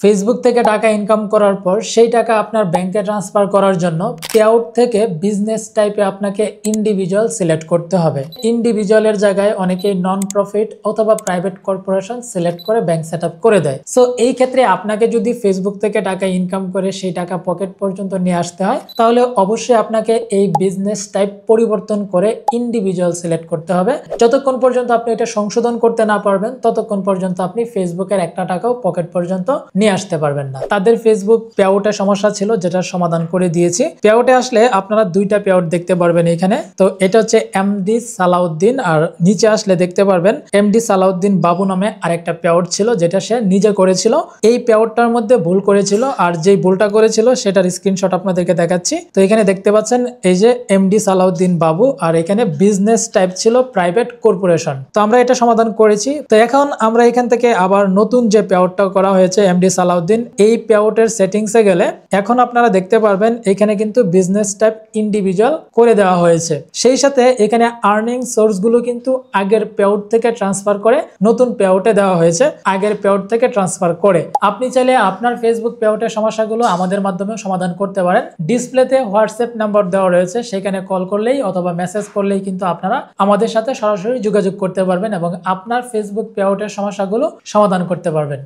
Facebook থেকে টাকা income করার পর সেই টাকা আপনার ব্যাংকে ট্রান্সফার করার জন্য পেআউট থেকে বিজনেস টাইপে আপনাকে ইন্ডিভিজুয়াল সিলেক্ট করতে হবে। ইন্ডিভিজুয়ালের জায়গায় অনেকেই নন প্রফিট অথবা প্রাইভেট কর্পোরেশন সিলেক্ট করে ব্যাংক সেট আপ করে দেয়। সো এই ক্ষেত্রে আপনাকে যদি ফেসবুক থেকে টাকা ইনকাম করে সেই টাকা পকেট পর্যন্ত নিয়ে আসতে হয়, তাহলে অবশ্যই আপনাকে এই বিজনেস টাইপ পরিবর্তন করে ইন্ডিভিজুয়াল সিলেক্ট করতে হবে। যতক্ষণ পর্যন্ত আপনি এটা সংশোধন করতে না পারবেন ততক্ষণ পর্যন্ত আপনি ফেসবুকের একটা টাকাও পকেট পর্যন্ত নিয়ে আসতে পারবেন না। তাদের ফেসবুক পেআউটে সমস্যা ছিল, যেটার সমাধান করে দিয়েছি। পেআউটে আসলে আপনারা দুইটা পেআউট দেখতে পারবেন এখানে। তো এটা হচ্ছে এমডি সালাউদ্দিন, আর নিচে আসলে দেখতে পারবেন এমডি সালাউদ্দিন বাবু নামে আরেকটা পেআউট ছিল, যেটা সে নিজে করেছিল। এই পেআউটটার মধ্যে ভুল করেছিল, আর যেই ভুলটা করেছিল সেটার স্ক্রিনশট আপনাদেরকে দেখাচ্ছি। তো এখানে দেখতে পাচ্ছেন এই যে এমডি সালাউদ্দিন বাবু, আর এখানে বিজনেস টাইপ ছিল প্রাইভেট কর্পোরেশন। তো আমরা এটা সমাধান করেছি। তো এখন আমরা এখান থেকে আবার নতুন যে পেআউটটা করা হয়েছে এমডি সালাউদ্দিন, এই পেআউটের সেটিংসে গেলে এখন আপনারা দেখতে পারবেন এখানে কিন্তু বিজনেস টাইপ ইন্ডিভিজুয়াল করে দেওয়া হয়েছে। সেই সাথে এখানে আর্নিং সোর্স গুলো কিন্তু আগের পেআউট থেকে ট্রান্সফার করে নতুন পেআউটে দেওয়া হয়েছে, আগের পেআউট থেকে ট্রান্সফার করে। আপনি চাইলে আপনার ফেসবুক পেআউটের সমস্যাগুলো আমাদের মাধ্যমে সমাধান করতে পারেন। ডিসপ্লেতে হোয়াটসঅ্যাপ নাম্বার দেওয়া রয়েছে, সেখানে কল করলেই অথবা মেসেজ করলেই কিন্তু আপনারা আমাদের সাথে সরাসরি যোগাযোগ করতে পারবেন এবং আপনার ফেসবুক পেআউটের সমস্যাগুলো সমাধান করতে পারবেন।